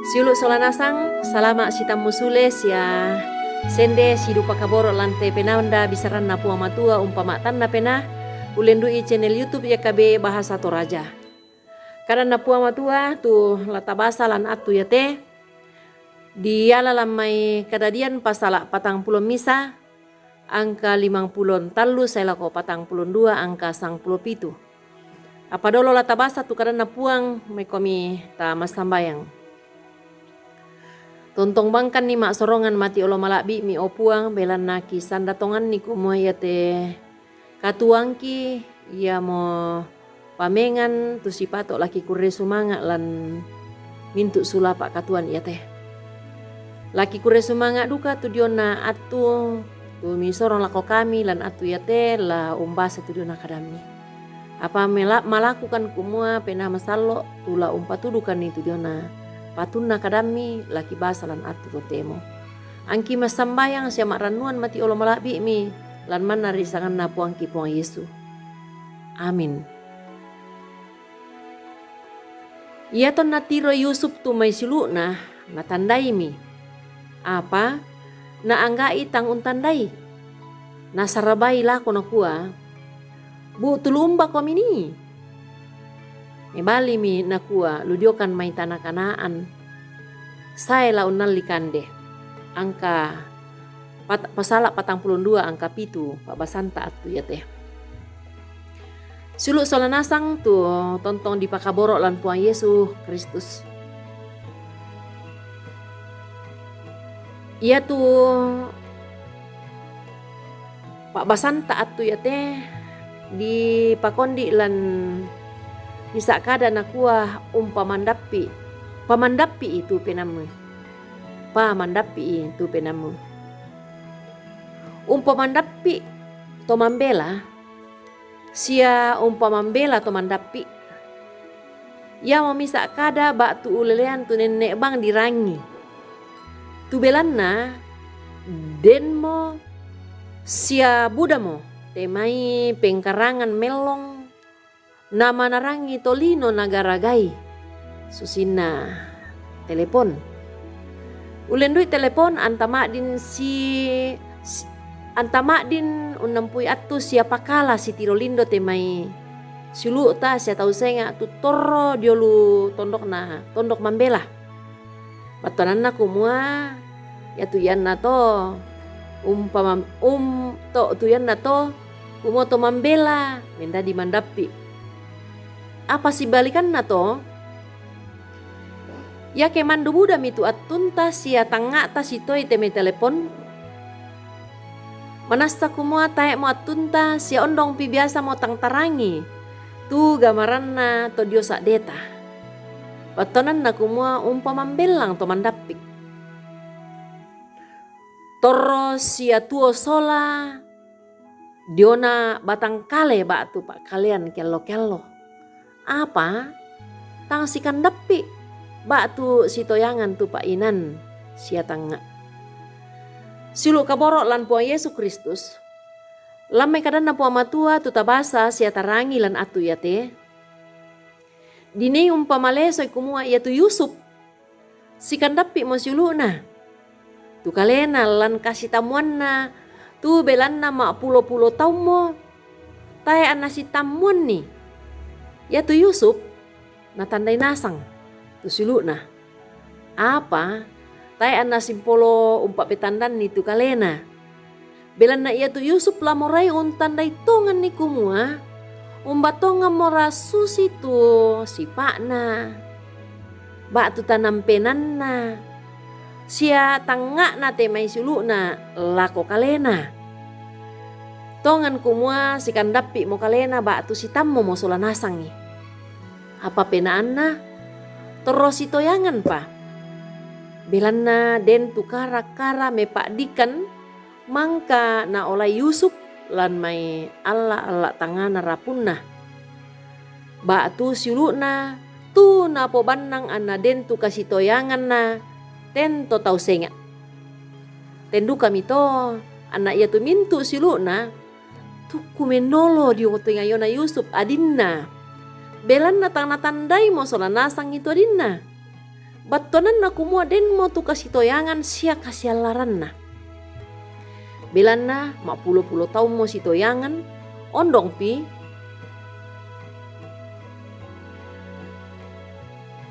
Siulu solanasang salama sitam musule sia sende sidupa kaboro lante penanda bisaran na pua matua umpama tanna pena ulendui channel YouTube ya kabe bahasa Toraja. Karena na pua matua tu latabasa lan atu ya te diala lamai kadadian pasala patang pulon misa angka 50 talu saya lako patang pulon dua angka sang pulo pitu. Apa dolo latabasa tu karena puang may komi ta mas tambayang. Tontong bangkan ni mak sorongan mati olo malabi mi opuang belan naki sandatongan ni kumaya te katuangki ia mo pamengan tu si patok laki kure sumanga lan mintu sulapa katuan ia teh. Laki kure sumanga duka tu diona atu tu mi sorong lako kami lan atu ia teh la umbasa tu diona kadami. Apa malakukan kumua pena masalo tula umpatudukan itu diona. Patuna kadami laki basalan atu totemo. Angki masambayang siya maranuan mati olo malabi mi lan mana risangan na puangki puang Yesu. Amin. Ia ton natiro Yusuf tu may silu na natandai mi. Apa? Na anggai tang untandai. Nasarabay lako na kuwa. Bu tulumba ko mini. Ibali mi nakua ludiokan may tanah Kanaan. Saya launan likande. Angka pasala patang pulon dua angka pitu pak basanta atu ya teh. Suluk solanasang tu tontong di pakaboro lan puang Yesus Kristus. Ia tu pak basanta atu ya teh di pakondi lan bisa kada nakua pamandapi itu penamu. Pamandapi itu penamu. Pamandapi to mambela. Sia mambela to mandapi. Ya memisa kada bak tu ulelean tu nenek bang dirangi. Tu belanna denmo sia budamo temai pengkarangan melong nama narangi tolino nagaragai susina telepon ulendui telepon antama din unampui atu siapa kala si tirolindo temai sulu ta sia tau senga tu torro diolu tondok mambela batonan na kumua ya tu yan na to tu yan na to kumoto mambela menda di mandapi. Apa si balikan na to? Ya ke mandu buda mitu atunta sia tanga ta si toy teme telepon. Manasta kumua tae mo atunta sia ondong pi biasa mo tang tarangi. Tu gamaran na to diosa deta. Batonan na kumua mambelang to mandapik. Toro sia tuo sola diona batang kale ba tu pak kalian kello. Apa? Tang si kandapi. Bak tu si toyangan tu pak inan. Sia tanga. Silu kaborok lan puang Yesus Kristus. Lamai kadan na puang matua tu tabasa sia tarangi lan atu ya te. Dini pamalesoy kumua ya tu Yusuf. Si kandapi mo silu na. Tu kalena lan kasih tamuan na. Tu belan na mak pulo-pulo tau mo. Tae ana si tamuan ni. Ya tu Yusuf natandai nasang tu silu na. Apa? Tai ana simpolo umpak betandan ni tu kalena. Belan na ia tu Yusuf la morai untandai tongan ni kumua. Umbatonga mora susi tu si pakna. Bak tu tanam penan na. Sia tangga na temai silu na lako kalena. Tongan kumua si kandapi mo kalena bak tu si tammo mo solanasangi. Apa penaan na? Terus si toyangan pa. Belan na den tu kara me pak dikan mangka na olay Yusuf lan may alla tangana rapunna. Bak tu silu na tu na po banang ana den tu kasih toyangan na ten to tau senga. Tendu kami to anak ia tu mintu silu na tu kumenolo di waktu ngayona Yusuf adinna. Belan na tandai mo solanasang itu adinna. Battonan na kumua den mo tu kasih toyangan sia kasialaran na. Belan na mak pulo-pulo tau mo si toyangan ondong pi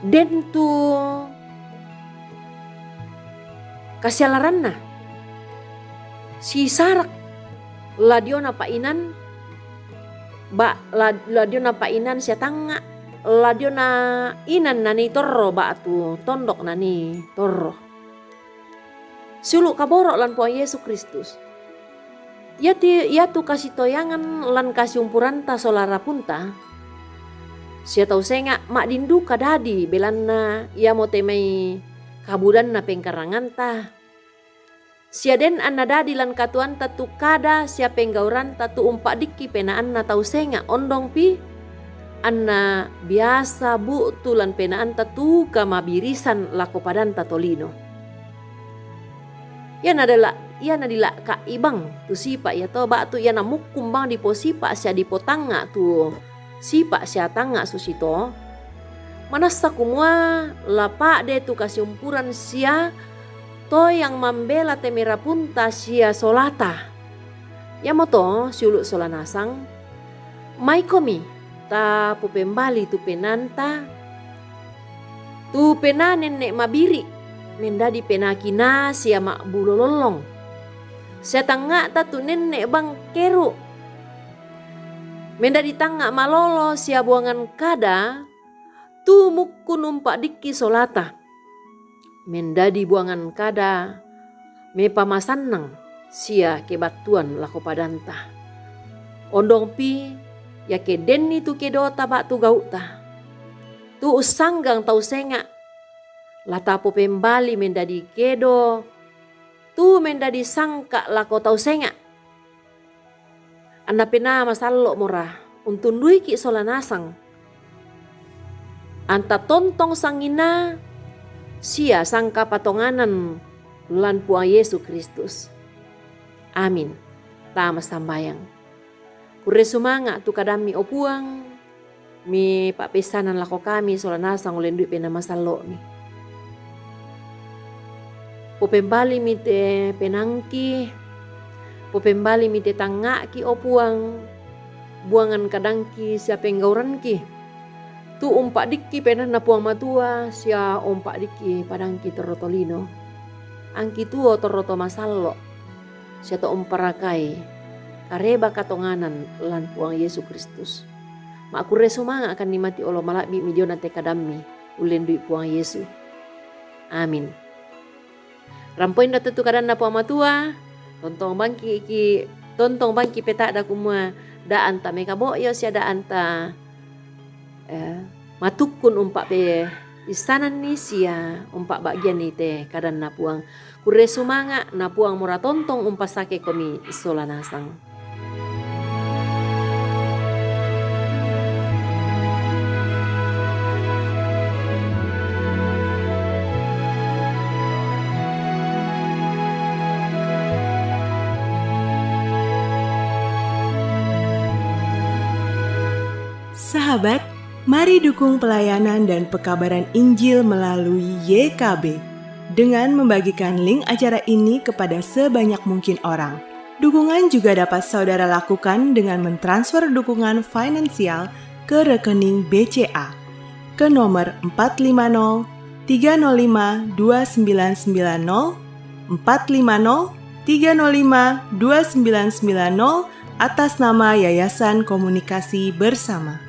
den tu kasialaran na si sarak ladio na painan ladio na painan siya tanga ladio na inan na ni torro ba tu tondok na ni torro sulu kaborok lan Puang Yesus Kristus. Ya tu kasih toyangan lan kasih umpuranta solara punta. Sia tau senga mak dindu kadadi belanna ia mo temai kabudan na pengkarangan ta. Sia den anna dadi lan katuan ta tu kada sia penggauran ta tu umpak dikki penaan na tau senga ondong pi. Anna biasa bu tu lan penaan ta tu kamabirisan lako padan ta tolino. Ia nadila ka ibang tu sipa ya to ba tu ia namukum bang di posipa sia di potanga tu sipa sia tanga susito manasa kumua lapa de tu kasih umpuran sia to yang membela temera punta sia solata ya moto siuluk solanasang mai komi ta pupembali tu penanta tu penanen nek mabiri mendadi penakina sia mak bulololong. Saya tangga tatu nenek bang keru. Menda di tangga malolo sia buangan kada. Tu muku numpak diki solata. Menda di buangan kada. Me pamasanang sia kebatuan lako padanta. Ondong pi ya ke deni tu kedota bak tu gauta. Tu usanggang tau senga. Latapo pembali menda di kedo. Tu mendadi sangka lako tau senga. Anda pena masalo mora untun dui ki solanasang. Anta tontong sangina sia sangka patonganan lan Puang Yesus Kristus. Amin. Tama sambayang. Kure sumanga tu kadami opuang mi pak pesanan lako kami solanasang ulen dui pena masalo mi. Popembali mite penangki, popembali mite tangga ki opuang, buangan kadangki siapa penggauran ki. Tu umpak dikki penah na puang matua, sia umpak dikki padangki terotolino. Angki tuo teroto masalo, sia to umparakai, kareba katonganan lan Puang Yesus Kristus. Mak kure sumanga akan nimati olo malakbi midiona te kadami, ulen dui Puang Yesus. Amin. Rampoin da tentu kadang na puang matua, tontong bangki peta da kumua da anta meka boyo sia da anta matukun umpak pe isanan ni sia umpak bagian ni te kadang na puang kure sumanga na puang mura tontong umpas sake komi solanasang. Sahabat, mari dukung pelayanan dan pekabaran Injil melalui YKB dengan membagikan link acara ini kepada sebanyak mungkin orang. Dukungan juga dapat saudara lakukan dengan mentransfer dukungan finansial ke rekening BCA ke nomor 450 305 2990 450 305 2990 atas nama Yayasan Komunikasi Bersama.